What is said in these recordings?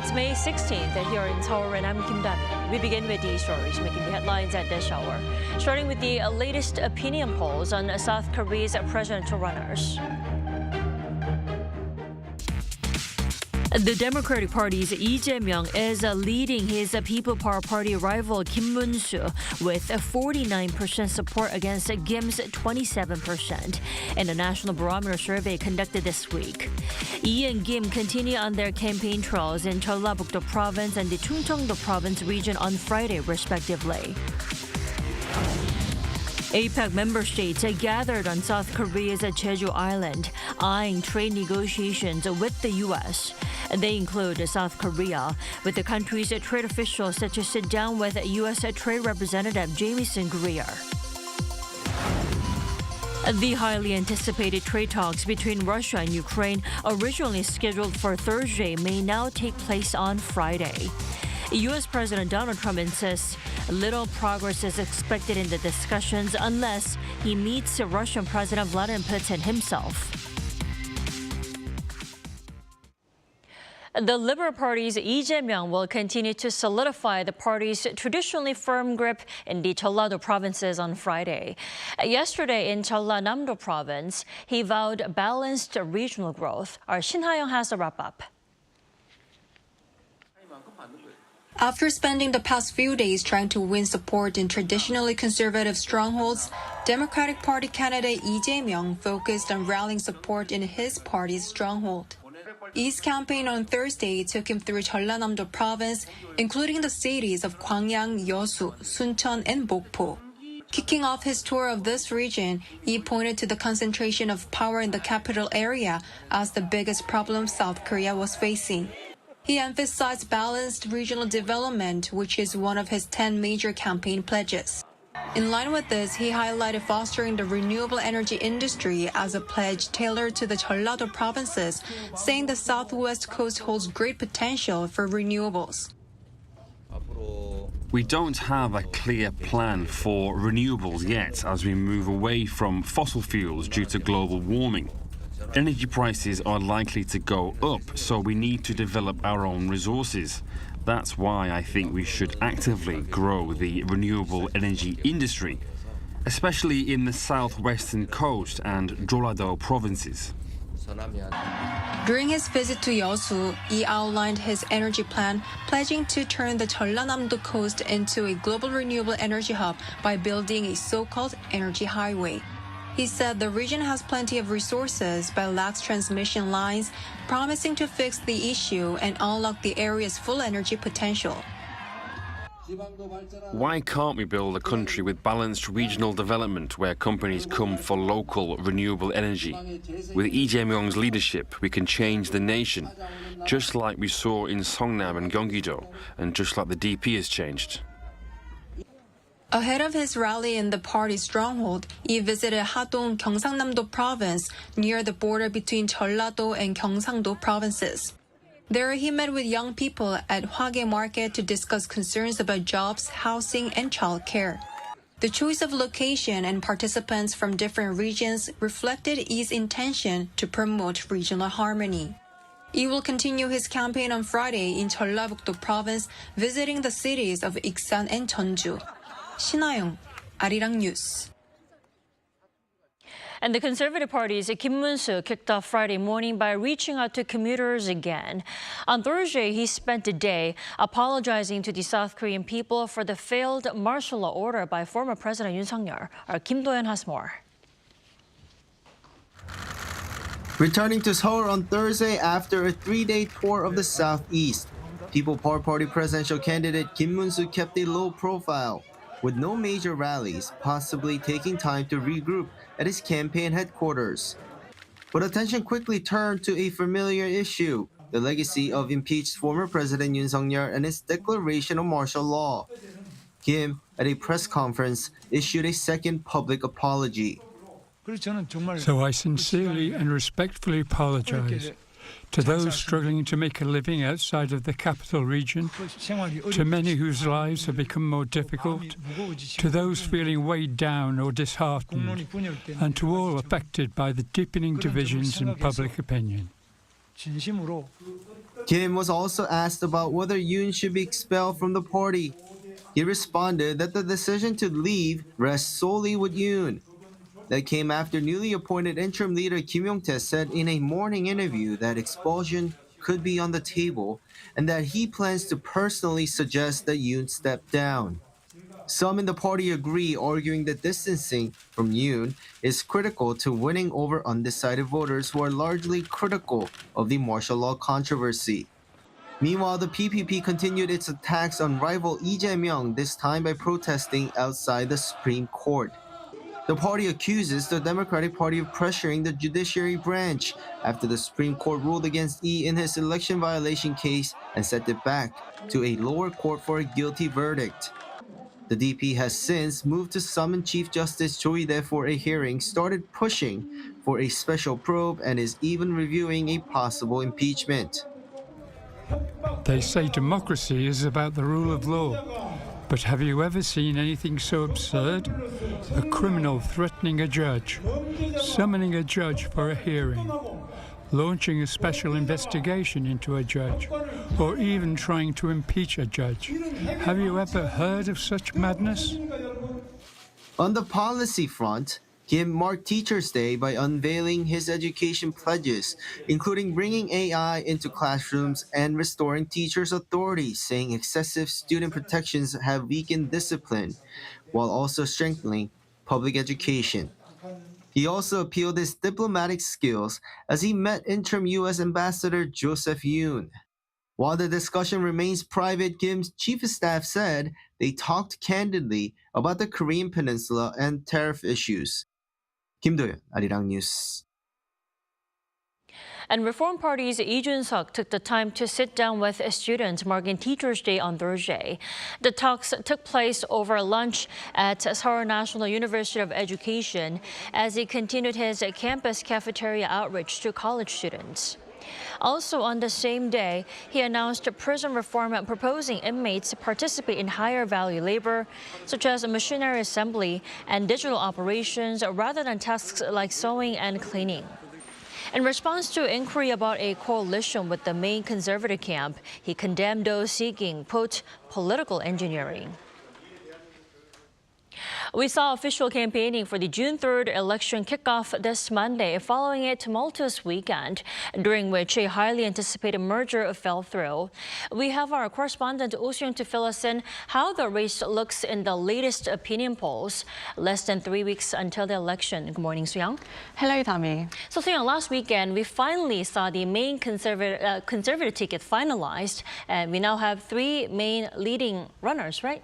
It's May 16th here in Seoul, and I'm Kim Damin. We begin with these stories making the headlines at this hour. Starting with the latest opinion polls on South Korea's presidential runners. The Democratic Party's Lee Jae-myung is leading his People Power Party rival Kim Moon-soo with 49% support against Kim's 27% in a national barometer survey conducted this week. Lee and Kim continue on their campaign trails in Jeollabuk-do province and the Chungcheong-do province region on Friday, respectively. APEC member states gathered on South Korea's Jeju Island, eyeing trade negotiations with the U.S. They include South Korea, with the country's trade officials set to sit down with U.S. Trade Representative Jamieson Greer. The highly anticipated trade talks between Russia and Ukraine, originally scheduled for Thursday, may now take place on Friday. U.S. President Donald Trump insists little progress is expected in the discussions unless he meets Russian President Vladimir Putin himself. The Liberal Party's Lee Jae-myung will continue to solidify the party's traditionally firm grip in the Jeollado provinces on Friday. Yesterday in Jeollanam-do province, he vowed balanced regional growth. Our Shin Ha-young has a wrap-up. After spending the past few days trying to win support in traditionally conservative strongholds, Democratic Party candidate Lee Jae-myung focused on rallying support in his party's stronghold. Lee's campaign on Thursday took him through Jeollanam-do province, including the cities of Gwangyang, Yeosu, Suncheon, and Bokpo. Kicking off his tour of this region, he pointed to the concentration of power in the capital area as the biggest problem South Korea was facing. He emphasized balanced regional development, which is one of his 10 major campaign pledges. In line with this, he highlighted fostering the renewable energy industry as a pledge tailored to the Jeollado provinces, saying the southwest coast holds great potential for renewables. We don't have a clear plan for renewables yet as we move away from fossil fuels due to global warming. Energy prices are likely to go up, so we need to develop our own resources. That's why I think we should actively grow the renewable energy industry, especially in the southwestern coast and Jeollado provinces. During his visit to Yeosu, he outlined his energy plan, pledging to turn the Jeollanam-do coast into a global renewable energy hub by building a so-called energy highway. He said the region has plenty of resources but lacks transmission lines, promising to fix the issue and unlock the area's full energy potential. Why can't we build a country with balanced regional development where companies come for local renewable energy? With Lee Jae-myung's leadership, we can change the nation, just like we saw in Seongnam and Gyeonggi-do, and just like the DP has changed. Ahead of his rally in the party's stronghold, he visited Hadong, Gyeongsangnam-do province near the border between Jeollado and Gyeongsang-do provinces. There he met with young people at Hwage Market to discuss concerns about jobs, housing, and childcare. The choice of location and participants from different regions reflected Lee's intention to promote regional harmony. He will continue his campaign on Friday in Jeollabuk-do province, visiting the cities of Iksan and Jeonju. Shin Ha-young, Arirang News. And the Conservative Party's Kim Moon-soo kicked off Friday morning by reaching out to commuters again. On Thursday, he spent the day apologizing to the South Korean people for the failed martial law order by former President Yoon Suk-yeol. Our Kim Do-yeon has more. Returning to Seoul on Thursday after a 3-day tour of the Southeast, People Power Party presidential candidate Kim Moon-soo kept a low profile, with no major rallies, possibly taking time to regroup at his campaign headquarters. But attention quickly turned to a familiar issue, the legacy of impeached former President Yoon Suk-yeol and his declaration of martial law. Kim, at a press conference, issued a second public apology. So I sincerely and respectfully apologize to those struggling to make a living outside of the capital region, to many whose lives have become more difficult, to those feeling weighed down or disheartened, and to all affected by the deepening divisions in public opinion. Kim was also asked about whether Yoon should be expelled from the party. He responded that the decision to leave rests solely with Yoon. That came after newly appointed interim leader Kim Yong-tae said in a morning interview that expulsion could be on the table and that he plans to personally suggest that Yoon step down. Some in the party agree, arguing that distancing from Yoon is critical to winning over undecided voters who are largely critical of the martial law controversy. Meanwhile, the PPP continued its attacks on rival Lee Jae-myung, this time by protesting outside the Supreme Court. The party accuses the Democratic Party of pressuring the judiciary branch after the Supreme Court ruled against Lee in his election violation case and sent it back to a lower court for a guilty verdict. The DP has since moved to summon Chief Justice Choi Lee for a hearing, started pushing for a special probe, and is even reviewing a possible impeachment. They say democracy is about the rule of law. But have you ever seen anything so absurd? A criminal threatening a judge, summoning a judge for a hearing, launching a special investigation into a judge, or even trying to impeach a judge. Have you ever heard of such madness? On the policy front, Kim marked Teachers' Day by unveiling his education pledges, including bringing AI into classrooms and restoring teachers' authority, saying excessive student protections have weakened discipline, while also strengthening public education. He also appealed his diplomatic skills as he met interim U.S. Ambassador Joseph Yoon. While the discussion remains private, Kim's chief of staff said they talked candidly about the Korean Peninsula and tariff issues. 김도현, Arirang News. And Reform Party's Lee Jae-myung took the time to sit down with students marking Teachers' Day on Thursday. The talks took place over lunch at Seoul National University of Education as he continued his campus cafeteria outreach to college students. Also on the same day, he announced prison reform proposing inmates participate in higher value labor, such as machinery assembly and digital operations, rather than tasks like sewing and cleaning. In response to inquiry about a coalition with the main conservative camp, he condemned those seeking, quote, political engineering. We saw official campaigning for the June 3rd election kickoff this Monday, following a tumultuous weekend, during which a highly anticipated merger fell through. We have our correspondent Oh Seung to fill us in how the race looks in the latest opinion polls. Less than 3 weeks until the election. Good morning, Soo-young. Hello, Tami. So, Soo-young, last weekend we finally saw the main conservative ticket finalized, and we now have 3 main leading runners, right?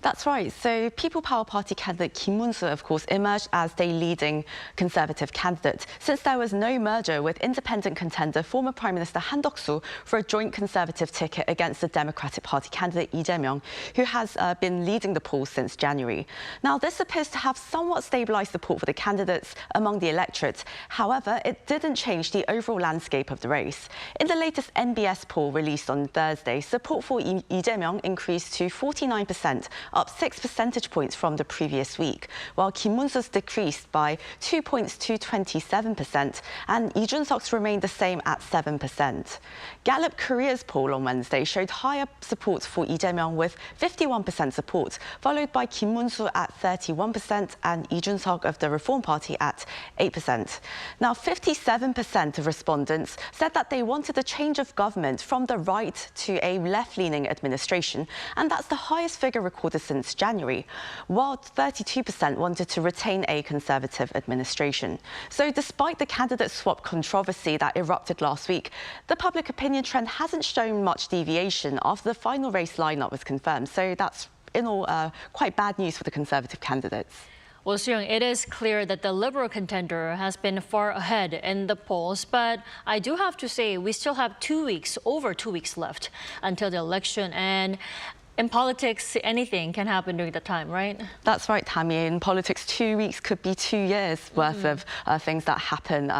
That's right. So People Power Party candidate Kim Moon-soo, of course, emerged as the leading Conservative candidate, since there was no merger with independent contender former Prime Minister Han Duck-soo for a joint Conservative ticket against the Democratic Party candidate Lee Jae-myung, who has been leading the polls since January. Now, this appears to have somewhat stabilised support for the candidates among the electorate. However, it didn't change the overall landscape of the race. In the latest NBS poll released on Thursday, support for Lee Jae-myung increased to 49%, up 6 percentage points from the previous week, while Kim Moon-soo's decreased by 2 points to 27%, and Lee Jun-seok's remained the same at 7%. Gallup Korea's poll on Wednesday showed higher support for Lee Jae-myung with 51% support, followed by Kim Moon-soo at 31% and Lee Jun-seok of the Reform Party at 8%. Now, 57% of respondents said that they wanted a change of government from the right to a left-leaning administration, and that's the highest figure recorded since January, while 32% wanted to retain a Conservative administration. So despite the candidate swap controversy that erupted last week, the public opinion trend hasn't shown much deviation after the final race lineup was confirmed. So that's, in all, quite bad news for the Conservative candidates. Well, Soo-young, it is clear that the Liberal contender has been far ahead in the polls, but I do have to say we still have over 2 weeks left until the election, and In politics, anything can happen during that time, right? That's right, Tammy. In politics, 2 weeks could be 2 years worth of things that happen.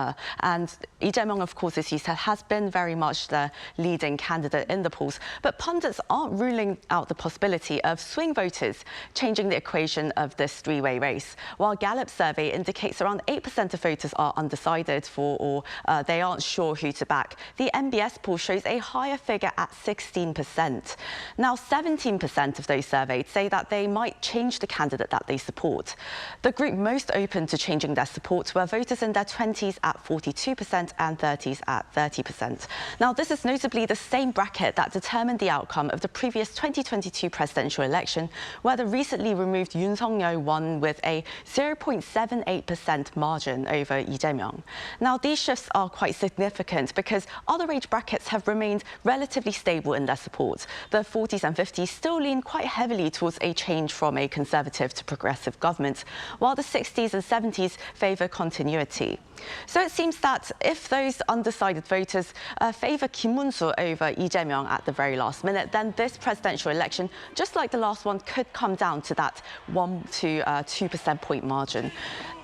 And Lee Jae-myung, of course, as you said, has been very much the leading candidate in the polls. But pundits aren't ruling out the possibility of swing voters changing the equation of this three-way race. While Gallup's survey indicates around 8% of voters are undecided or they aren't sure who to back, the MBS poll shows a higher figure at 16%. Now, 17% of those surveyed say that they might change the candidate that they support. The group most open to changing their support were voters in their 20s at 42% and 30s at 30%. Now, this is notably the same bracket that determined the outcome of the previous 2022 presidential election, where the recently removed Yoon Suk-yeol won with a 0.78% margin over Lee Jae-myung. Now, these shifts are quite significant because other age brackets have remained relatively stable in their support. The 40s and 50s still lean quite heavily towards a change from a conservative to progressive government, while the 60s and 70s favour continuity. So it seems that if those undecided voters favour Kim Moon-soo over Lee Jae-myung at the very last minute, then this presidential election, just like the last one, could come down to that 1 to 2% point margin.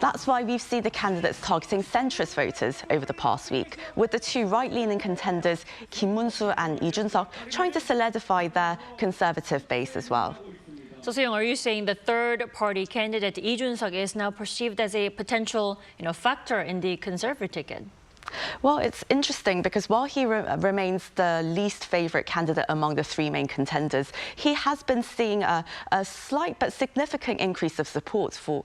That's why we've seen the candidates targeting centrist voters over the past week, with the two right-leaning contenders, Kim Moon-soo and Lee Jun-suk, trying to solidify their conservative base as well. So, Seong, are you saying the third-party candidate Lee Jun-suk is now perceived as a potential, factor in the conservative ticket? Well, it's interesting because while he remains the least favourite candidate among the three main contenders, he has been seeing a slight but significant increase of support for,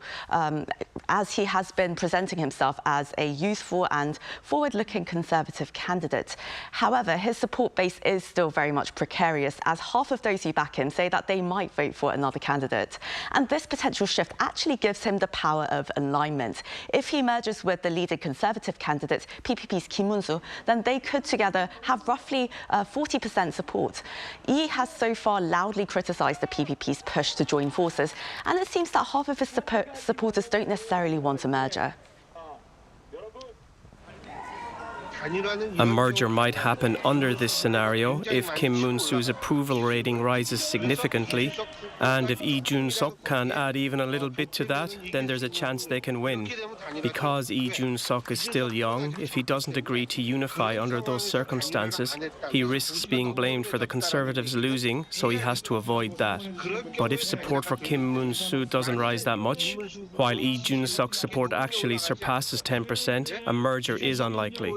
as he has been presenting himself as a youthful and forward-looking conservative candidate. However, his support base is still very much precarious, as half of those who back him say that they might vote for another candidate. And this potential shift actually gives him the power of alignment. If he merges with the leading conservative candidate, PPP's Kim Moon-soo, then they could together have roughly 40% support. Lee has so far loudly criticised the PPP's push to join forces, and it seems that half of his supporters don't necessarily want a merger. A merger might happen under this scenario if Kim Moon-soo's approval rating rises significantly, and if Lee Jun-suk can add even a little bit to that, then there's a chance they can win. Because Lee Jun-suk is still young, if he doesn't agree to unify under those circumstances, he risks being blamed for the Conservatives losing, so he has to avoid that. But if support for Kim Moon-soo doesn't rise that much, while Lee Jun-suk's support actually surpasses 10%, a merger is unlikely.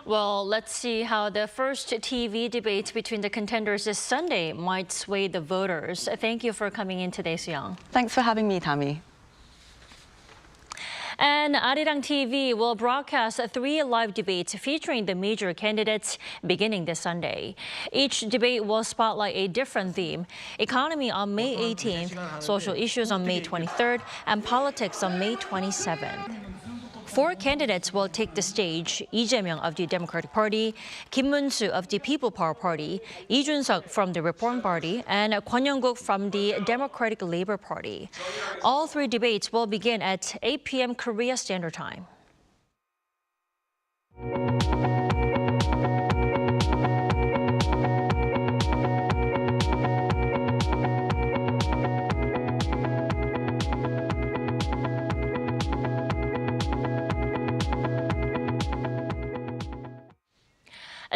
Well, let's see how the first TV debate between the contenders this Sunday might sway the voters. Thank you for coming in today, Seong. Thanks for having me, Tammy. And Arirang TV will broadcast 3 live debates featuring the major candidates beginning this Sunday. Each debate will spotlight a different theme: economy on May 18th, social issues on May 23rd, and politics on May 27th. 4 candidates will take the stage: Lee Jae-myung of the Democratic Party, Kim Moon-soo of the People Power Party, Lee Jun-suk from the Reform Party, and Kwon Young-guk from the Democratic Labour Party. All 3 debates will begin at 8 p.m. Korea Standard Time.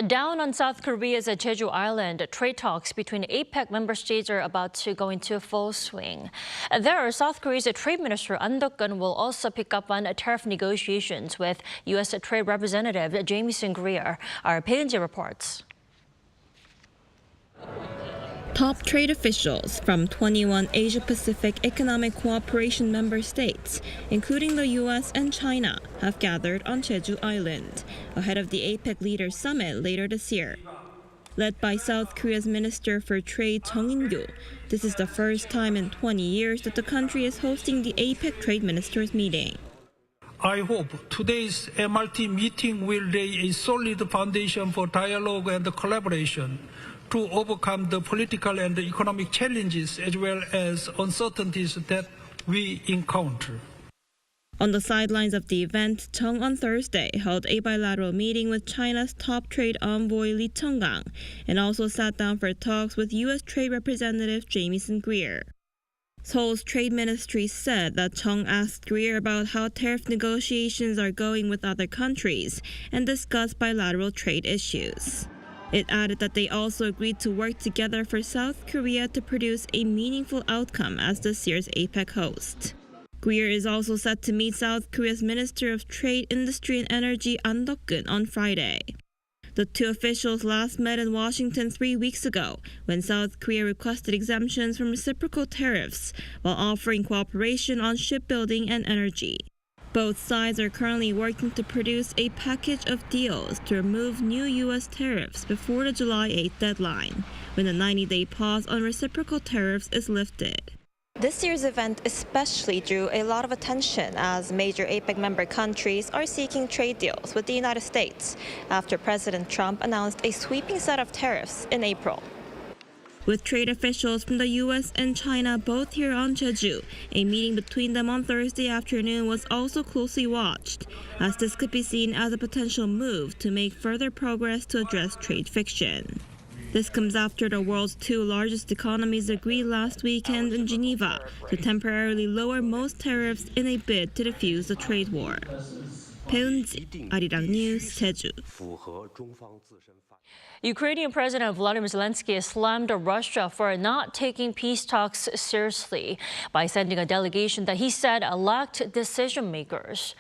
Down on South Korea's Jeju Island, trade talks between APEC member states are about to go into full swing. There, South Korea's Trade Minister An Duk-gun will also pick up on tariff negotiations with U.S. Trade Representative Jamieson Greer. Our Painji reports. Top trade officials from 21 Asia-Pacific Economic Cooperation member states, including the U.S. and China, have gathered on Jeju Island ahead of the APEC Leaders Summit later this year. Led by South Korea's Minister for Trade Chung In-gyu, this is the first time in 20 years that the country is hosting the APEC Trade Ministers meeting. I hope today's MRT meeting will lay a solid foundation for dialogue and collaboration to overcome the political and economic challenges as well as uncertainties that we encounter. On the sidelines of the event, Chung on Thursday held a bilateral meeting with China's top trade envoy Lee Jae-myung and also sat down for talks with U.S. Trade Representative Jamieson Greer. Seoul's trade ministry said that Chung asked Greer about how tariff negotiations are going with other countries and discussed bilateral trade issues. It added that they also agreed to work together for South Korea to produce a meaningful outcome as this year's APEC host. Greer is also set to meet South Korea's Minister of Trade, Industry and Energy An Deok-gun on Friday. The two officials last met in Washington 3 weeks ago when South Korea requested exemptions from reciprocal tariffs while offering cooperation on shipbuilding and energy. Both sides are currently working to produce a package of deals to remove new U.S. tariffs before the July 8th deadline, when the 90-day pause on reciprocal tariffs is lifted. This year's event especially drew a lot of attention as major APEC member countries are seeking trade deals with the United States after President Trump announced a sweeping set of tariffs in April. With trade officials from the U.S. and China both here on Jeju, a meeting between them on Thursday afternoon was also closely watched, as this could be seen as a potential move to make further progress to address trade friction. This comes after the world's two largest economies agreed last weekend in Geneva to temporarily lower most tariffs in a bid to defuse the trade war. 배은지, Arirang News, Jeju. Ukrainian President Volodymyr Zelensky slammed Russia for not taking peace talks seriously by sending a delegation that he said lacked decision makers.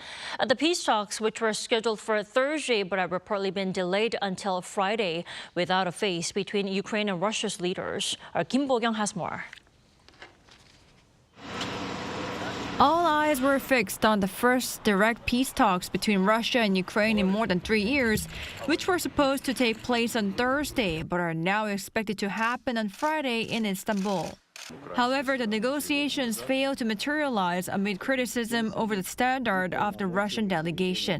The peace talks, which were scheduled for Thursday but have reportedly been delayed until Friday without a face between Ukraine and Russia's leaders. Kim Bo-kyung has more. All eyes were fixed on the first direct peace talks between Russia and Ukraine in more than 3 years, which were supposed to take place on Thursday but are now expected to happen on Friday in Istanbul. However, the negotiations failed to materialize amid criticism over the standard of the Russian delegation.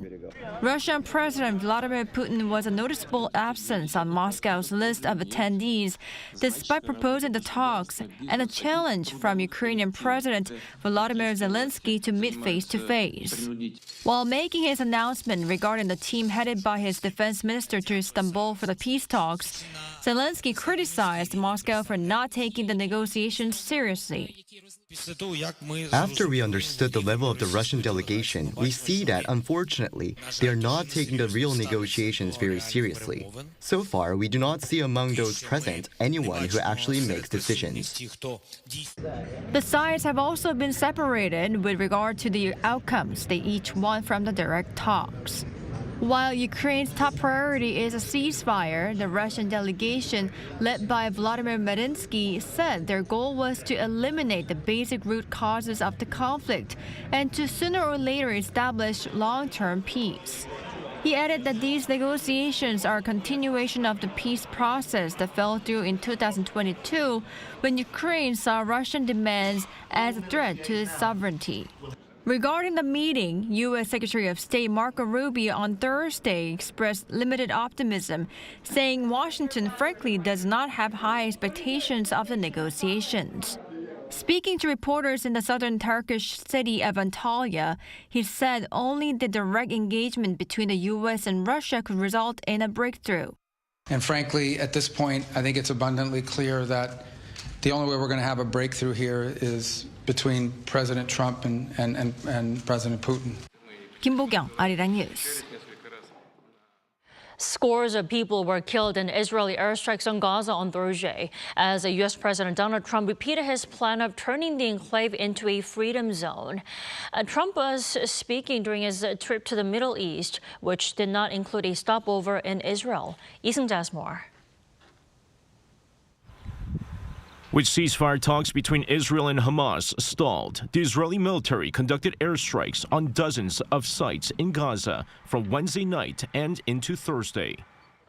Russian President Vladimir Putin was a noticeable absence on Moscow's list of attendees, despite proposing the talks and a challenge from Ukrainian President Volodymyr Zelensky to meet face-to-face. While making his announcement regarding the team headed by his defense minister to Istanbul for the peace talks, Zelensky criticized Moscow for not taking the negotiations seriously. After we understood the level of the Russian delegation, we see that, unfortunately, they are not taking the real negotiations very seriously. So far, we do not see among those present anyone who actually makes decisions. The sides have also been separated with regard to the outcomes they each want from the direct talks. While Ukraine's top priority is a ceasefire, the Russian delegation, led by Vladimir Medinsky, said their goal was to eliminate the basic root causes of the conflict and to sooner or later establish long-term peace. He added that these negotiations are a continuation of the peace process that fell through in 2022 when Ukraine saw Russian demands as a threat to its sovereignty. Regarding the meeting, U.S. Secretary of State Marco Rubio on Thursday expressed limited optimism, saying Washington frankly does not have high expectations of the negotiations. Speaking to reporters in the southern Turkish city of Antalya, he said only the direct engagement between the U.S. and Russia could result in a breakthrough. And frankly, at this point, I think it's abundantly clear that the only way we're going to have a breakthrough here is between President Trump and President Putin. Kim Bo-kyung, Arirang News. Scores of people were killed in Israeli airstrikes on Gaza on Thursday as U.S. President Donald Trump repeated his plan of turning the enclave into a freedom zone. Trump was speaking during his trip to the Middle East, which did not include a stopover in Israel. Isang has more. With ceasefire talks between Israel and Hamas stalled, the Israeli military conducted airstrikes on dozens of sites in Gaza from Wednesday night and into Thursday.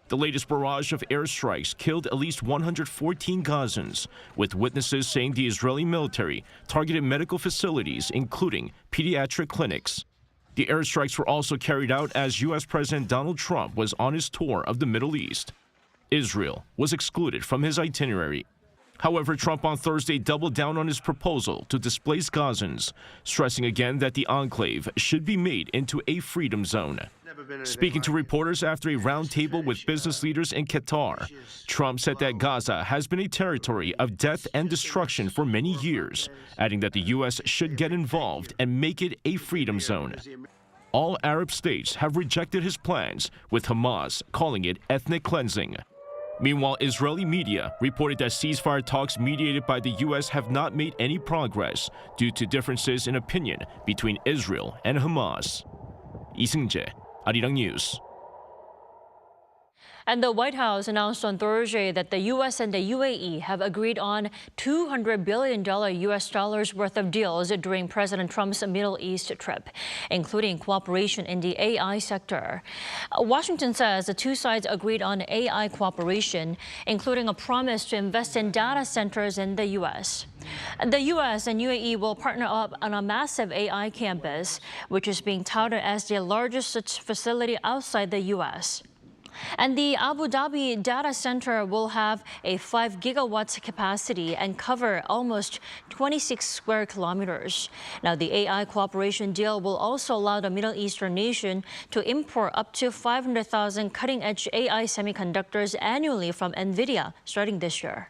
The latest barrage of airstrikes killed at least 114 Gazans, with witnesses saying the Israeli military targeted medical facilities, including pediatric clinics. The airstrikes were also carried out as U.S. President Donald Trump was on his tour of the Middle East. Israel was excluded from his itinerary. However, Trump on Thursday doubled down on his proposal to displace Gazans, stressing again that the enclave should be made into a freedom zone. Speaking to reporters after a roundtable with business leaders in Qatar, Trump said that Gaza has been a territory of death and destruction for many years, adding that the U.S. should get involved and make it a freedom zone. All Arab states have rejected his plans, with Hamas calling it ethnic cleansing. Meanwhile, Israeli media reported that ceasefire talks mediated by the U.S. have not made any progress due to differences in opinion between Israel and Hamas. Lee Jae-myung, Arirang News. And the White House announced on Thursday that the U.S. and the UAE have agreed on $200 billion U.S. dollars worth of deals during President Trump's Middle East trip, including cooperation in the AI sector. Washington says the two sides agreed on AI cooperation, including a promise to invest in data centers in the U.S. The U.S. and UAE will partner up on a massive AI campus, which is being touted as the largest such facility outside the U.S. And the Abu Dhabi data center will have a 5 gigawatts capacity and cover almost 26 square kilometers. Now, the AI cooperation deal will also allow the Middle Eastern nation to import up to 500,000 cutting-edge AI semiconductors annually from NVIDIA starting this year.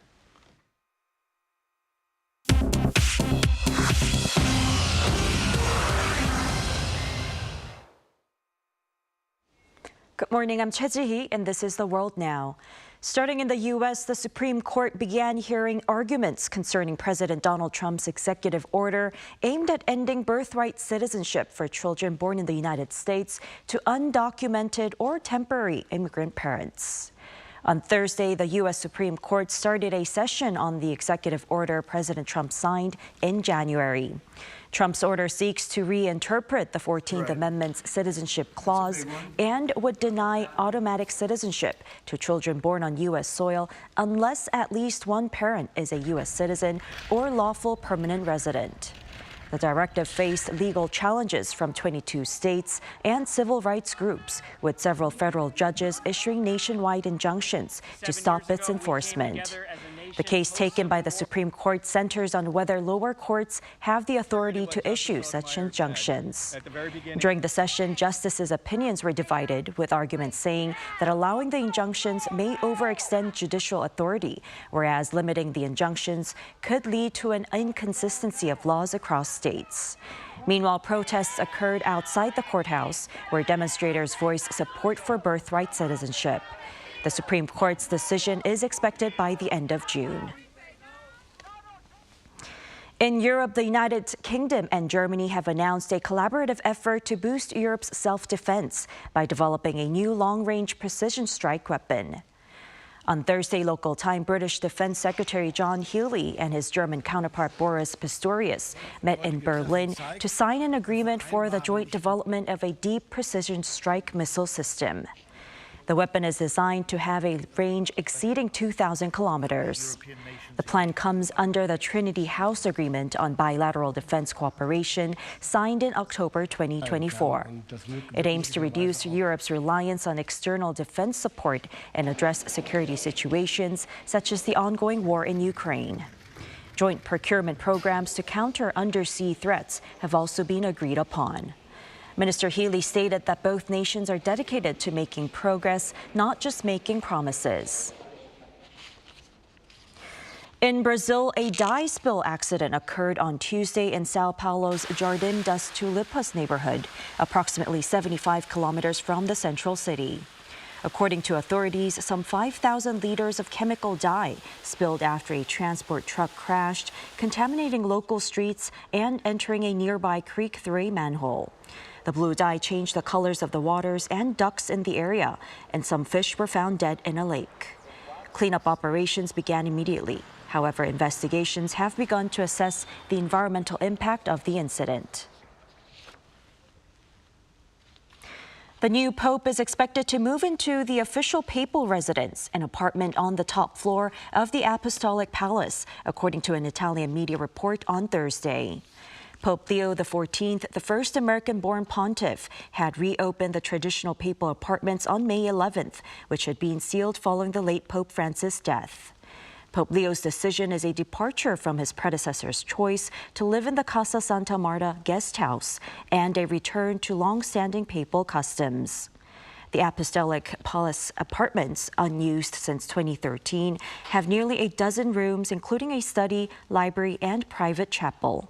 Good morning, I'm Choi Ji-hee, and this is The World Now. Starting in the U.S., the Supreme Court began hearing arguments concerning President Donald Trump's executive order aimed at ending birthright citizenship for children born in the United States to undocumented or temporary immigrant parents. On Thursday, the U.S. Supreme Court started a session on the executive order President Trump signed in January. Trump's order seeks to reinterpret the 14th Amendment's citizenship clause and would deny automatic citizenship to children born on U.S. soil unless at least one parent is a U.S. citizen or lawful permanent resident. The directive faced legal challenges from 22 states and civil rights groups, with several federal judges issuing nationwide injunctions to stop its enforcement. The case taken by the Supreme Court centers on whether lower courts have the authority to issue such injunctions. During the session, justices' opinions were divided, with arguments saying that allowing the injunctions may overextend judicial authority, whereas limiting the injunctions could lead to an inconsistency of laws across states. Meanwhile, protests occurred outside the courthouse, where demonstrators voiced support for birthright citizenship. The Supreme Court's decision is expected by the end of June. In Europe, the United Kingdom and Germany have announced a collaborative effort to boost Europe's self-defense by developing a new long-range precision strike weapon. On Thursday local time, British Defense Secretary John Healey and his German counterpart Boris Pistorius met in Berlin to sign an agreement for the joint development of a deep precision strike missile system. The weapon is designed to have a range exceeding 2,000 kilometers. The plan comes under the Trinity House Agreement on bilateral defense cooperation signed in October 2024. It aims to reduce Europe's reliance on external defense support and address security situations such as the ongoing war in Ukraine. Joint procurement programs to counter undersea threats have also been agreed upon. Minister Healey stated that both nations are dedicated to making progress, not just making promises. In Brazil, a dye spill accident occurred on Tuesday in Sao Paulo's Jardim das Tulipas neighborhood, approximately 75 kilometers from the central city. According to authorities, some 5,000 liters of chemical dye spilled after a transport truck crashed, contaminating local streets and entering a nearby creek through a manhole. The blue dye changed the colors of the waters and ducks in the area, and some fish were found dead in a lake. Cleanup operations began immediately. However, investigations have begun to assess the environmental impact of the incident. The new pope is expected to move into the official papal residence, an apartment on the top floor of the Apostolic Palace, according to an Italian media report on Thursday. Pope Leo XIV, the first American-born pontiff, had reopened the traditional papal apartments on May 11th, which had been sealed following the late Pope Francis' death. Pope Leo's decision is a departure from his predecessor's choice to live in the Casa Santa Marta guest house and a return to long-standing papal customs. The Apostolic Palace apartments, unused since 2013, have nearly a dozen rooms, including a study, library, and private chapel.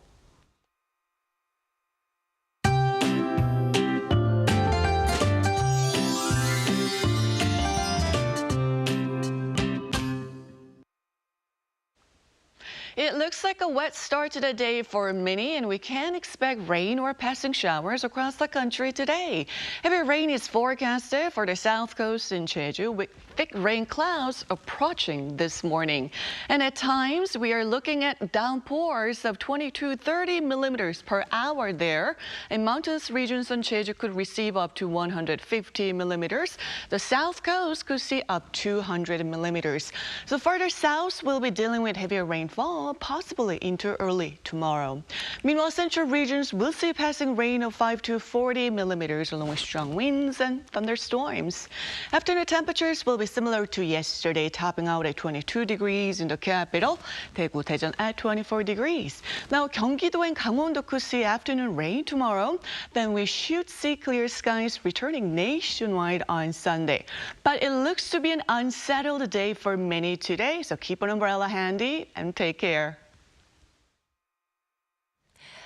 It looks like a wet start to the day for many, and we can expect rain or passing showers across the country today. Heavy rain is forecasted for the south coast in Jeju, with thick rain clouds approaching this morning. And at times, we are looking at downpours of 20 to 30 millimeters per hour there. And mountainous regions on Jeju could receive up to 150 millimeters. The south coast could see up to 200 millimeters. So further south, we'll be dealing with heavier rainfall, possibly into early tomorrow. Meanwhile, central regions will see passing rain of 5 to 40 millimeters along with strong winds and thunderstorms. Afternoon temperatures will be similar to yesterday, topping out at 22 degrees in the capital, Daegu, Daejeon at 24 degrees. Now, Gyeonggi-do and Gangwon-do could see afternoon rain tomorrow. Then we should see clear skies returning nationwide on Sunday. But it looks to be an unsettled day for many today, so keep an umbrella handy and take care.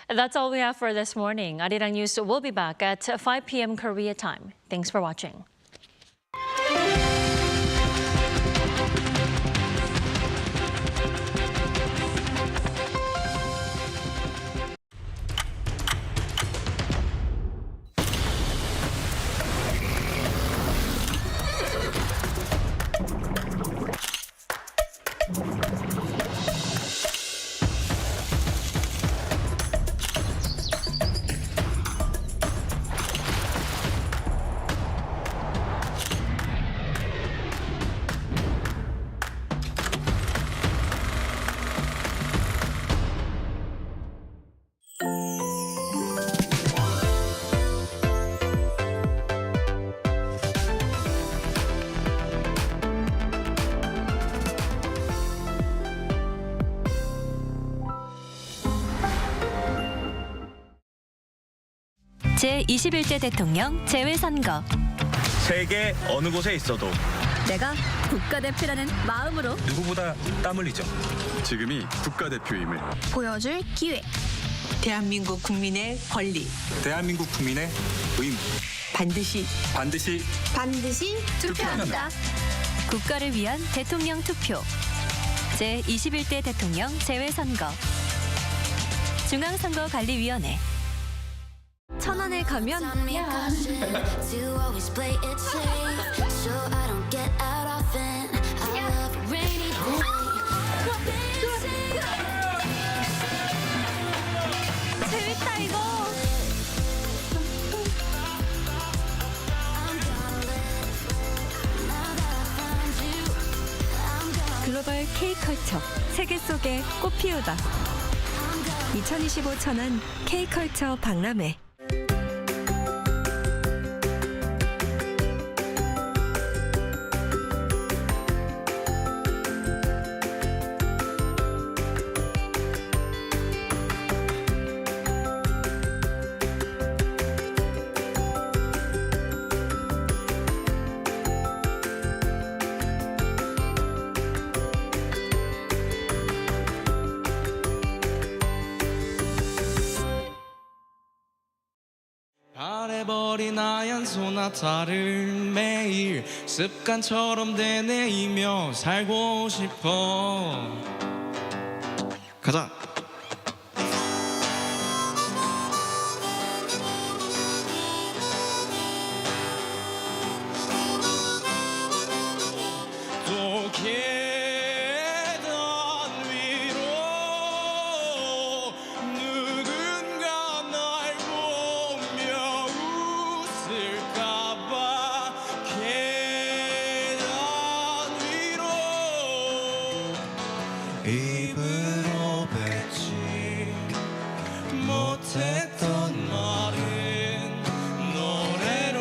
That's all we have for this morning. Arirang News will be back at 5 p.m. Korea time. Thanks for watching. 제21대 대통령 재외선거. 세계 어느 곳에 있어도 내가 국가대표라는 마음으로 누구보다 땀 흘리죠. 지금이 국가대표임을 보여줄 기회. 대한민국 국민의 권리. 대한민국 국민의 의무. 반드시 투표합니다. 국가를 위한 대통령 투표. 제21대 대통령 재외선거. 중앙선거관리위원회. 천안에 가면 재밌다 이거. 글로벌 K컬처 세계 속에 꽃피우다. 2025 천안 K컬처 박람회. 바래버린 하얀 소나타를 매일 습관처럼 되뇌이며 살고 싶어. 가자. 또 계단 위로 누군가 날 보며 웃을까봐. 계단 위로 입으로 뱉지 못했던 말은 노래로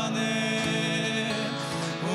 하네. 오.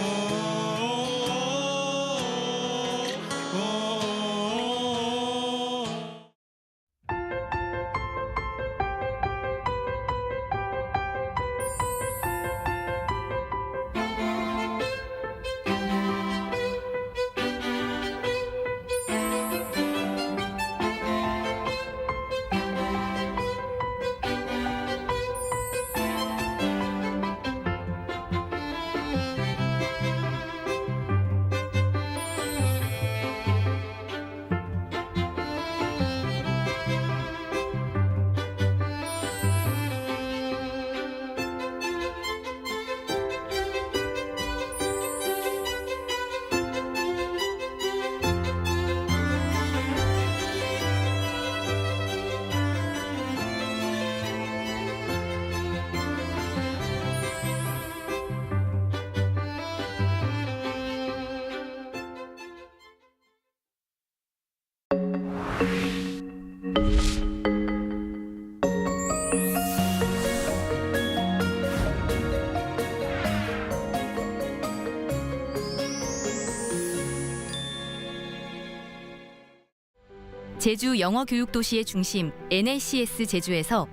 제주 영어 교육 도시의 중심 NLCS 제주에서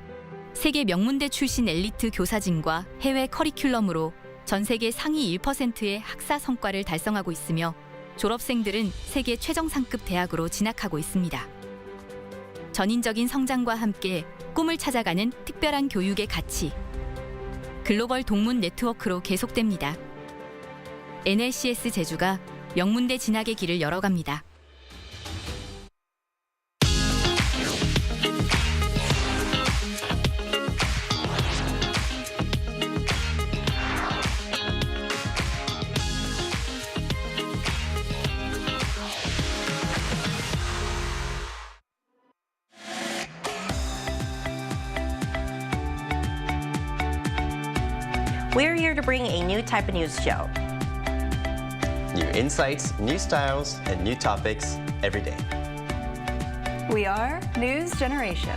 세계 명문대 출신 엘리트 교사진과 해외 커리큘럼으로 전 세계 상위 1%의 학사 성과를 달성하고 있으며 졸업생들은 세계 최정상급 대학으로 진학하고 있습니다. 전인적인 성장과 함께 꿈을 찾아가는 특별한 교육의 가치. 글로벌 동문 네트워크로 계속됩니다. NLCS 제주가 명문대 진학의 길을 열어갑니다. We're here to bring a new type of news show. New insights, new styles, and new topics every day. We are News Generation.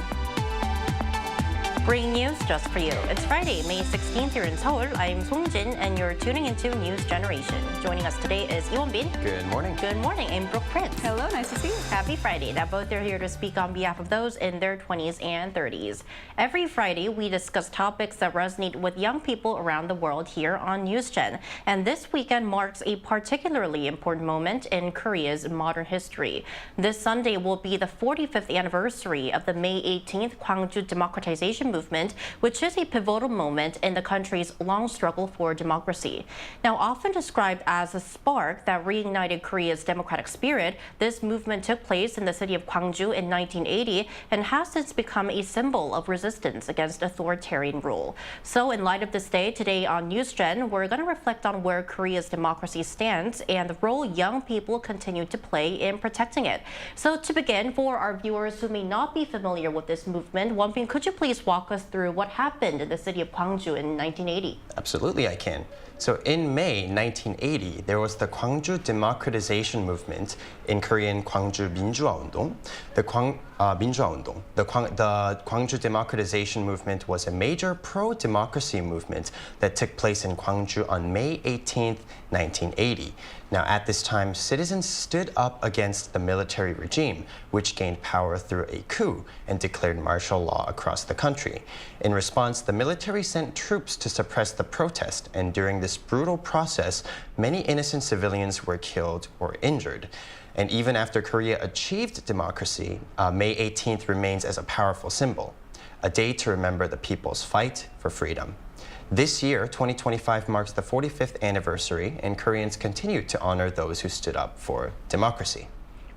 Bringing news just for you. It's Friday, May 16th here in Seoul. I'm Songjin, and you're tuning into News Generation. Joining us today is Bin. Good morning. Good morning. And Brooke Prince. Hello, nice to see you. Happy Friday. Now, both are here to speak on behalf of those in their 20s and 30s. Every Friday, we discuss topics that resonate with young people around the world here on NewsGen. And this weekend marks a particularly important moment in Korea's modern history. This Sunday will be the 45th anniversary of the May 18th Gwangju democratization movement, which is a pivotal moment in the country's long struggle for democracy. Now, often described as a spark that reignited Korea's democratic spirit, this movement took place in the city of Gwangju in 1980 and has since become a symbol of resistance against authoritarian rule. So, in light of this day, today on NewsGen, we're going to reflect on where Korea's democracy stands and the role young people continue to play in protecting it. So, to begin, for our viewers who may not be familiar with this movement, Bin, could you please walk us through what happened in the city of Gwangju in 1980? Absolutely, I can. So in May 1980, there was the Gwangju democratization movement, in Korean Gwangju 민주화운동. The Gwangju democratization movement was a major pro-democracy movement that took place in Gwangju on May 18th, 1980. Now, at this time, citizens stood up against the military regime, which gained power through a coup and declared martial law across the country. In response, the military sent troops to suppress the protest, and during this brutal process, many innocent civilians were killed or injured. And even after Korea achieved democracy, May 18th remains as a powerful symbol, a day to remember the people's fight for freedom. This year, 2025, marks the 45th anniversary, and Koreans continue to honor those who stood up for democracy.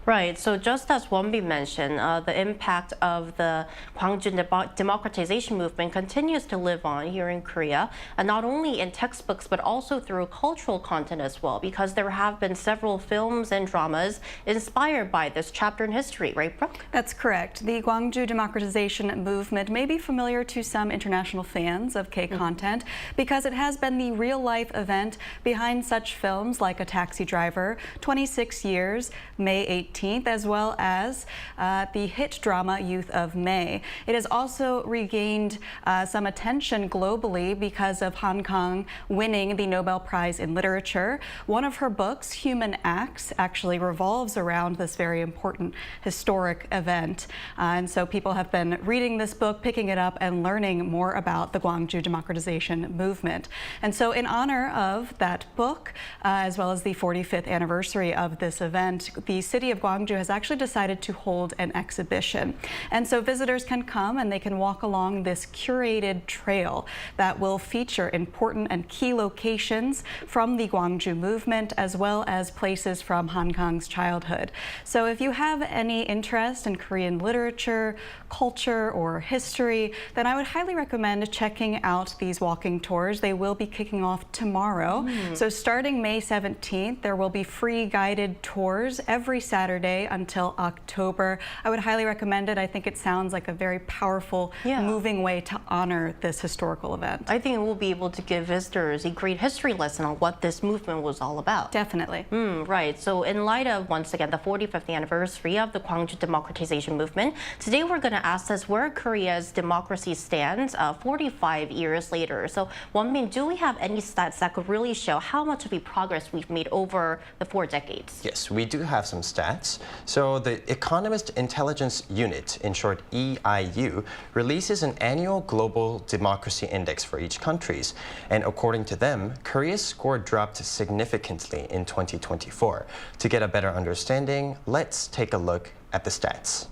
Right. So just as Wonbi mentioned, the impact of the Gwangju democratization movement continues to live on here in Korea, and not only in textbooks, but also through cultural content as well, because there have been several films and dramas inspired by this chapter in history, right, Brooke? That's correct. The Gwangju democratization movement may be familiar to some international fans of K-content because it has been the real-life event behind such films like A Taxi Driver, 26 Years, May 18th, as well as the hit drama Youth of May. It has also regained some attention globally because of Hong Kong winning the Nobel Prize in Literature. One of her books, Human Acts, actually revolves around this very important historic event. And so people have been reading this book, picking it up, and learning more about the Gwangju democratization movement. And so in honor of that book, as well as the 45th anniversary of this event, the city of Gwangju has actually decided to hold an exhibition. And so visitors can come and they can walk along this curated trail that will feature important and key locations from the Gwangju movement, as well as places from Hong Kong's childhood. So if you have any interest in Korean literature, culture, or history, then I would highly recommend checking out these walking tours. They will be kicking off tomorrow. So starting May 17th, there will be free guided tours every Saturday until October. I would highly recommend it. I think it sounds like a very powerful, moving way to honor this historical event. I think it will be able to give visitors a great history lesson on what this movement was all about. Definitely. Right. So in light of, once again, the 45th anniversary of the Gwangju democratization movement, today we're going to ask us where Korea's democracy stands 45 years later. So Wonbin, do we have any stats that could really show how much of a progress we've made over the 4 decades? Yes, we do have some stats. stats. So the Economist Intelligence Unit, in short EIU, releases an annual global democracy index for each country. And according to them, Korea's score dropped significantly in 2024. To get a better understanding, let's take a look at the stats.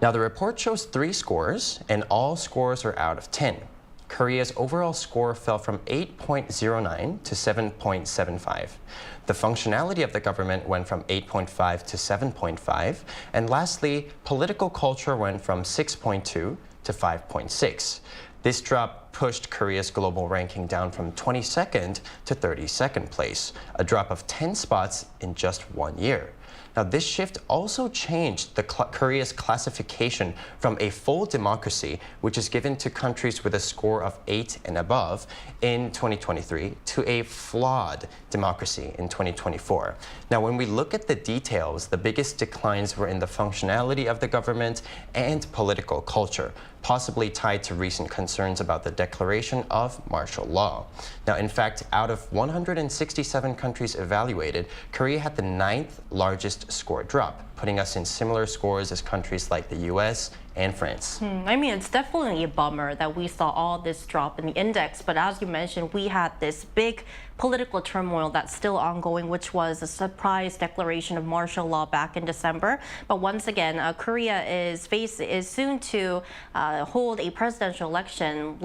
Now, the report shows 3 scores, and all scores are out of 10. Korea's overall score fell from 8.09 to 7.75. The functionality of the government went from 8.5 to 7.5. And lastly, political culture went from 6.2 to 5.6. This drop pushed Korea's global ranking down from 22nd to 32nd place, a drop of 10 spots in just 1 year. Now, this shift also changed Korea's classification from a full democracy, which is given to countries with a score of 8 and above in 2023, to a flawed democracy in 2024. Now, when we look at the details, the biggest declines were in the functionality of the government and political culture, possibly tied to recent concerns about the declaration of martial law. Now, in fact, out of 167 countries evaluated, Korea had the 9th largest score drop, putting us in similar scores as countries like the US and France. I mean, it's definitely a bummer that we saw all this drop in the index, but as you mentioned, we had this big political turmoil that's still ongoing, which was a surprise declaration of martial law back in December. But once again, Korea is soon to hold a presidential election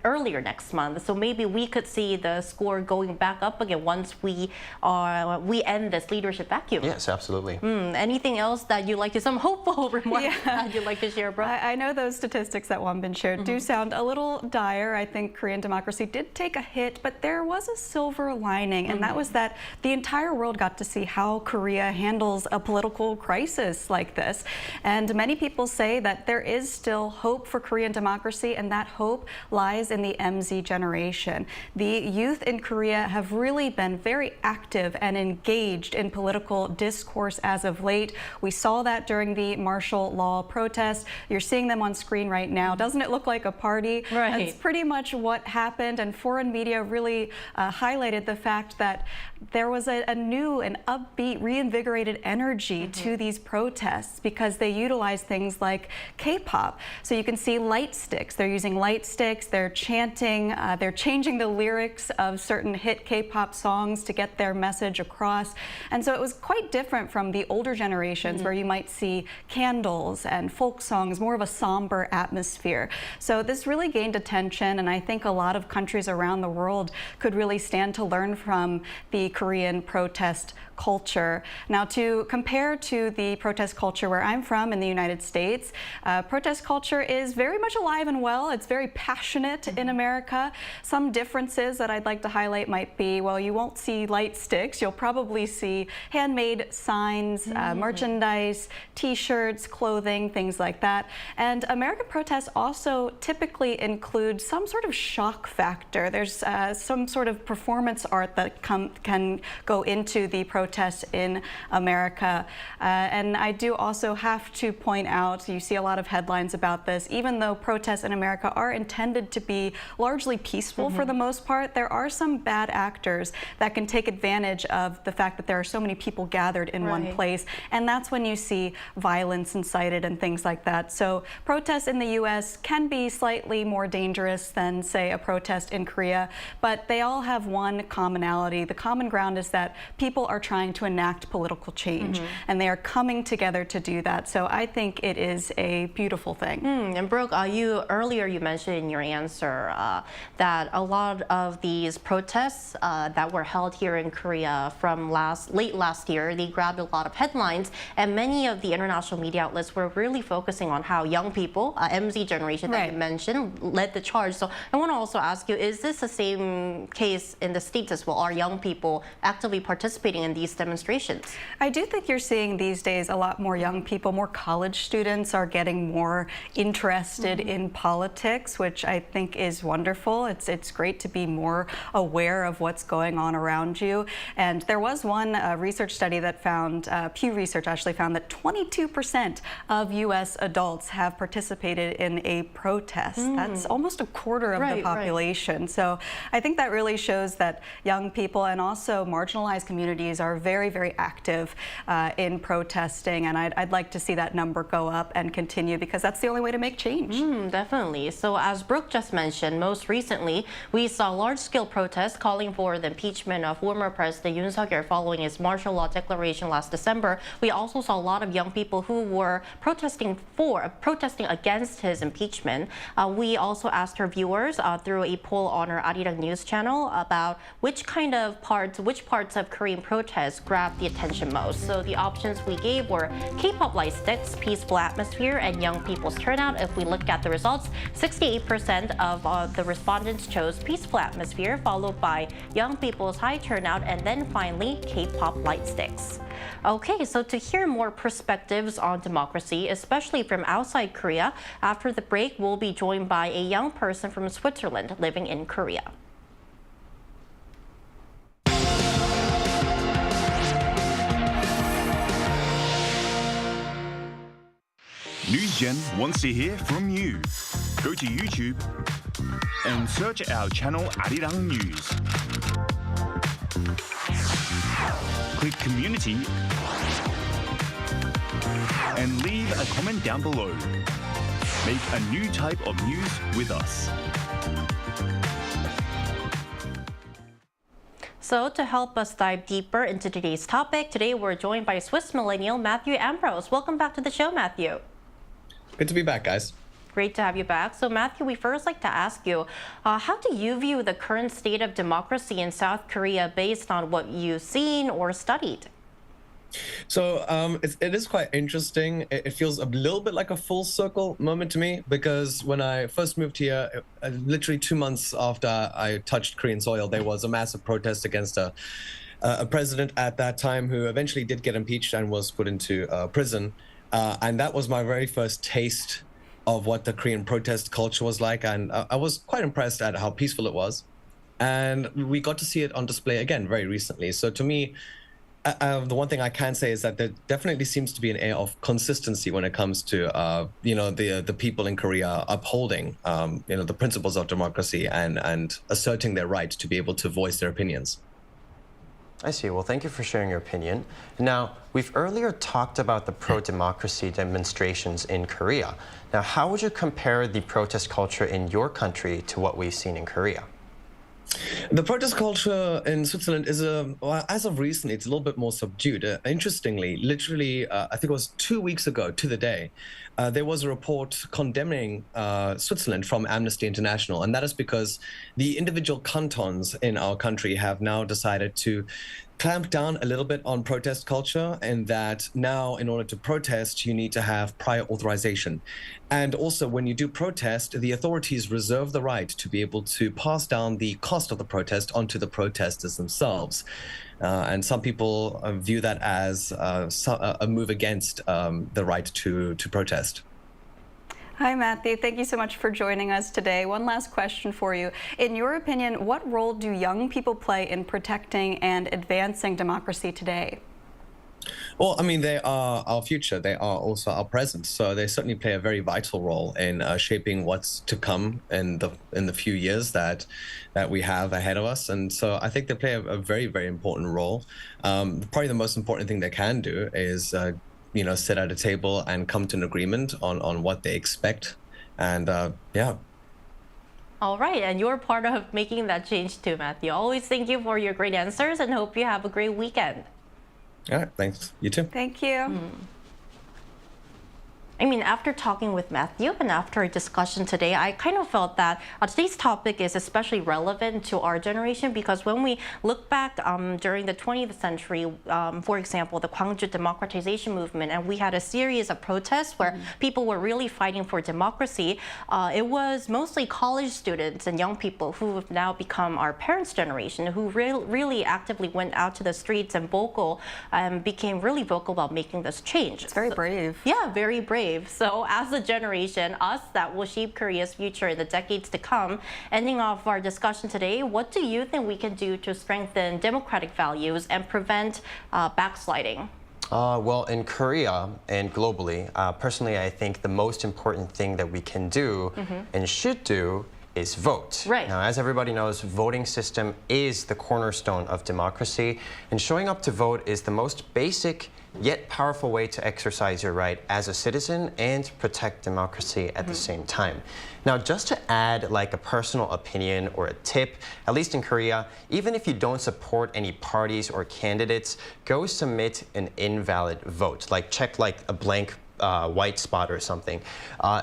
earlier next month. So maybe we could see the score going back up again once we end this leadership vacuum. Yes, absolutely. Anything else that you'd like to, some hopeful remarks that you'd like to share, Brooke? I know those statistics that Wonbin shared do sound a little dire. I think Korean democracy did take a hit, but there was a silver lining, and that was that the entire world got to see how Korea handles a political crisis like this. And many people say that there is still hope for Korean democracy, and that hope lies in the MZ generation. The youth in Korea have really been very active and engaged in political discourse as of late. We saw that during the martial law protests. You're seeing them on screen right now. Doesn't it look like a party? Right. That's pretty much what happened, and foreign media really highlighted the fact that there was a new and upbeat, reinvigorated energy to these protests because they utilize things like K-pop. So you can see light sticks. They're using light sticks. They're chanting. They're changing the lyrics of certain hit K-pop songs to get their message across. And so it was quite different from the older generations where you might see candles and folk songs, more of a somber atmosphere. So this really gained attention, and I think a lot of countries around the world could really stand to learn from the Korean protest culture. Now, to compare to the protest culture where I'm from in the United States, protest culture is very much alive and well. It's very passionate in America. Some differences that I'd like to highlight might be, well, you won't see light sticks. You'll probably see handmade signs, merchandise, t-shirts, clothing, things like that. And American protests also typically include some sort of shock factor. There's some sort of performance art that can go into the protests in America. And I do also have to point out, you see a lot of headlines about this, even though protests in America are intended to be largely peaceful for the most part, there are some bad actors that can take advantage of the fact that there are so many people gathered in one place. And that's when you see violence incited and things like that. So protests in the US can be slightly more dangerous than, say, a protest in Korea, but they all have one commonality. The common ground is that people are trying to enact political change, and they are coming together to do that. So I think it is a beautiful thing. And Brooke, earlier you mentioned in your answer that a lot of these protests that were held here in Korea from late last year, they grabbed a lot of headlines, and many of the international media outlets were really focusing on how young people, MZ generation that you mentioned, led the charge. So I want to also ask you, is this the same case in the States as well? Are young people actively participating in these demonstrations? I do think you're seeing these days a lot more young people, more college students are getting more interested in politics, which I think is wonderful. It's great to be more aware of what's going on around you. And there was one research study that found, Pew Research actually found that 22% of US adults have participated in a protest. That's almost a quarter of the population. So I think that really shows that young people and also marginalized communities are very, very active in protesting, and I'd like to see that number go up and continue, because that's the only way to make change. Definitely. So as Brooke just mentioned, most recently we saw large-scale protests calling for the impeachment of former President Yoon following his martial law declaration last December. We also saw a lot of young people who were protesting against his impeachment. We also asked our viewers through a poll on our Arirang news channel about which parts of Korean protests grabbed the attention most. So the options we gave were K-pop light sticks, peaceful atmosphere, and young people's turnout. If we look at the results, 68% of the respondents chose peaceful atmosphere, followed by young people's high turnout, and then finally K-pop light sticks. Okay, so to hear more perspectives on democracy, especially from outside Korea, after the break, we'll be joined by a young person from Switzerland living in Korea. NewsGen wants to hear from you. Go to YouTube and search our channel Arirang News. Click Community and leave a comment down below. Make a new type of news with us. So to help us dive deeper into today's topic, today we're joined by Swiss millennial Matthew Ambrose. Welcome back to the show, Matthew. Good to be back, guys. Great to have you back. So Matthew, we first like to ask you, how do you view the current state of democracy in South Korea based on what you've seen or studied? So it is quite interesting. It feels a little bit like a full circle moment to me, because when I first moved here, literally 2 months after I touched Korean soil, there was a massive protest against a president at that time who eventually did get impeached and was put into prison. And that was my very first taste of what the Korean protest culture was like. And I was quite impressed at how peaceful it was. And we got to see it on display again very recently. So to me, the one thing I can say is that there definitely seems to be an air of consistency when it comes to, the people in Korea upholding, the principles of democracy and asserting their right to be able to voice their opinions. I see. Well, thank you for sharing your opinion. Now, we've earlier talked about the pro-democracy demonstrations in Korea. Now, how would you compare the protest culture in your country to what we've seen in Korea? The protest culture in Switzerland is, as of recently, it's a little bit more subdued. Interestingly, literally, I think it was 2 weeks ago to the day, there was a report condemning Switzerland from Amnesty International. And that is because the individual cantons in our country have now decided to clamp down a little bit on protest culture, and that now in order to protest, you need to have prior authorization. And also when you do protest, the authorities reserve the right to be able to pass down the cost of the protest onto the protesters themselves. And some people view that as a move against the right to protest. Hi, Matthew. Thank you so much for joining us today. One last question for you. In your opinion, what role do young people play in protecting and advancing democracy today? Well, I mean, they are our future. They are also our present. So they certainly play a very vital role in shaping what's to come in the few years that we have ahead of us. And so I think they play a very, very important role. Probably the most important thing they can do is sit at a table and come to an agreement on what they expect. And yeah. All right, and you're part of making that change too, Matthew. Always thank you for your great answers and hope you have a great weekend. All right, thanks. You too. Thank you. I mean, after talking with Matthew and after a discussion today, I kind of felt that today's topic is especially relevant to our generation, because when we look back during the 20th century, for example, the Gwangju democratization movement, and we had a series of protests where people were really fighting for democracy, it was mostly college students and young people who have now become our parents' generation who really actively went out to the streets and became really vocal about making this change. It's very brave. Yeah, very brave. So as a generation, us that will shape Korea's future in the decades to come, ending off our discussion today, what do you think we can do to strengthen democratic values and prevent backsliding? Well, in Korea and globally, personally, I think the most important thing that we can do and should do is vote. Right. Now, as everybody knows, voting system is the cornerstone of democracy, and showing up to vote is the most basic yet powerful way to exercise your right as a citizen and protect democracy at the same time. Now, just to add like a personal opinion or a tip, at least in Korea, even if you don't support any parties or candidates, go submit an invalid vote, like check like a blank white spot or something.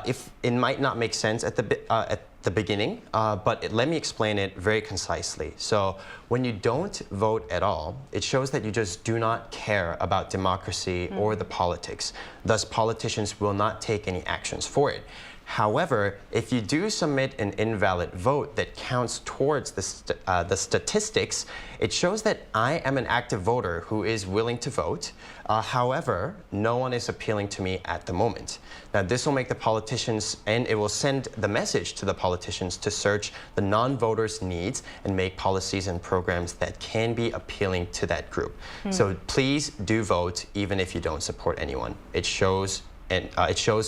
If it might not make sense at the beginning, but let me explain it very concisely. So when you don't vote at all, it shows that you just do not care about democracy or the politics. Thus, politicians will not take any actions for it. However, if you do submit an invalid vote that counts towards the statistics, it shows that I am an active voter who is willing to vote. However, no one is appealing to me at the moment. Now, this will make the politicians, and it will send the message to the politicians to search the non-voters' needs and make policies and programs that can be appealing to that group. So please do vote, even if you don't support anyone. It shows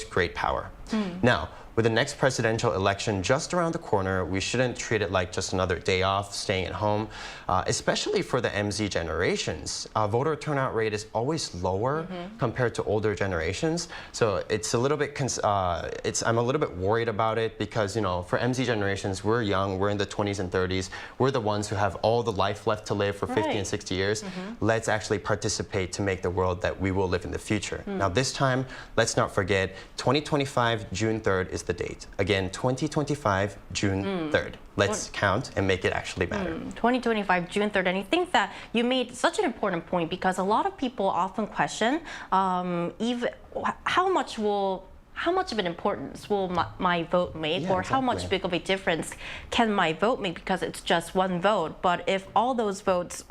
great power. Now, with the next presidential election just around the corner, we shouldn't treat it like just another day off, staying at home, especially for the MZ generations. Voter turnout rate is always lower compared to older generations. So it's a little bit, I'm a little bit worried about it because, you know, for MZ generations, we're young, we're in the 20s and 30s. We're the ones who have all the life left to live for 50 and 60 years. Let's actually participate to make the world that we will live in the future. Now, this time, let's not forget, 2025, June 3rd is the date. Again, 2025, June 3rd. Let's count and make it actually matter. 2025, June 3rd. And I think that you made such an important point because a lot of people often question even how much of an importance will my vote make, or how much big of a difference can my vote make because it's just one vote. But if all those votes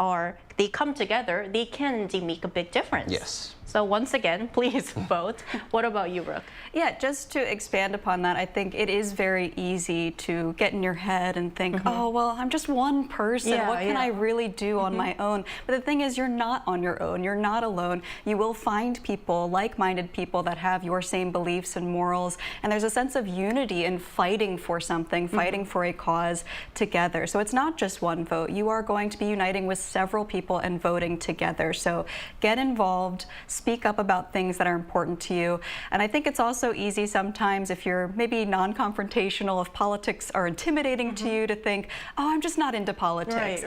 they come together, they can indeed make a big difference. Yes. So once again, please vote. What about you, Brooke? Yeah, just to expand upon that, I think it is very easy to get in your head and think, oh, well, I'm just one person. What can I really do on my own? But the thing is, you're not on your own. You're not alone. You will find people, like-minded people that have your same beliefs and morals. And there's a sense of unity in fighting for something, fighting for a cause together. So it's not just one vote. You are going to be uniting with several people and voting together. So get involved. Speak up about things that are important to you. And I think it's also easy sometimes if you're maybe non-confrontational, if politics are intimidating to you, to think, oh, I'm just not into politics.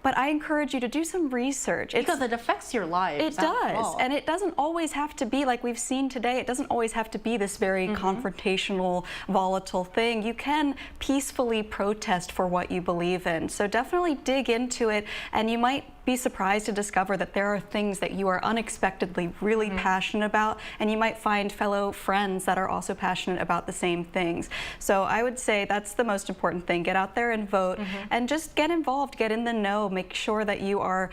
But I encourage you to do some research. Because it affects your lives. It does. And it doesn't always have to be, like we've seen today, it doesn't always have to be this very confrontational, volatile thing. You can peacefully protest for what you believe in. So definitely dig into it, and you might be surprised to discover that there are things that you are unexpectedly really passionate about, and you might find fellow friends that are also passionate about the same things. So I would say that's the most important thing. Get out there and vote, and just get involved, get in the know, make sure that you are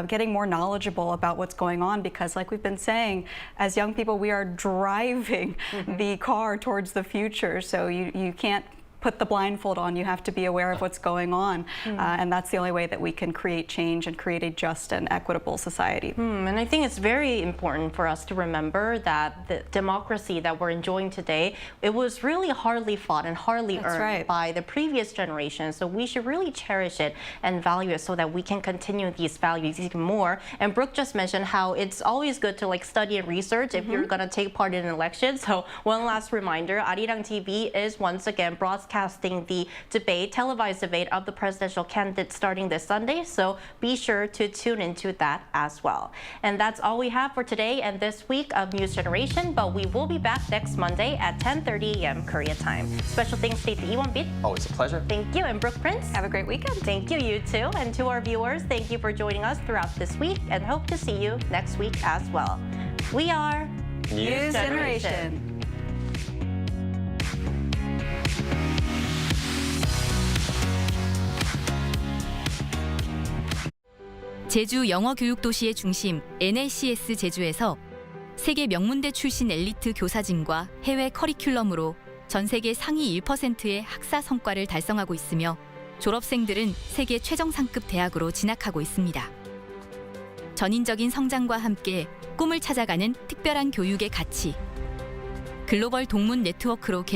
getting more knowledgeable about what's going on, because like we've been saying, as young people, we are driving the car towards the future, so you can't put the blindfold on. You have to be aware of what's going on, and that's the only way that we can create change and create a just and equitable society. And I think it's very important for us to remember that the democracy that we're enjoying today, it was really hardly fought and hardly earned by the previous generation. So we should really cherish it and value it so that we can continue these values even more. And Brooke just mentioned how it's always good to study and research if you're going to take part in an election. So one last reminder, Arirang TV is once again broadcasting the televised debate of the presidential candidates starting this Sunday, so be sure to tune into that as well. And that's all we have for today and this week of News Generation, but we will be back next Monday at 10:30 a.m. Korea time. Special thanks to Iwon Bit. Always a pleasure. Thank you. And Brooke Prince. Have a great weekend. Thank you, you too. And to our viewers, thank you for joining us throughout this week, and hope to see you next week as well. We are News Generation. 제주 영어 교육 도시의 중심 NACS 제주에서 세계 명문대 출신 엘리트 교사진과 해외 커리큘럼으로 전 세계 상위 1%의 학사 성과를 달성하고 있으며 졸업생들은 세계 최정상급 대학으로 진학하고 있습니다. 전인적인 성장과 함께 꿈을 찾아가는 특별한 교육의 가치. 글로벌 동문 네트워크로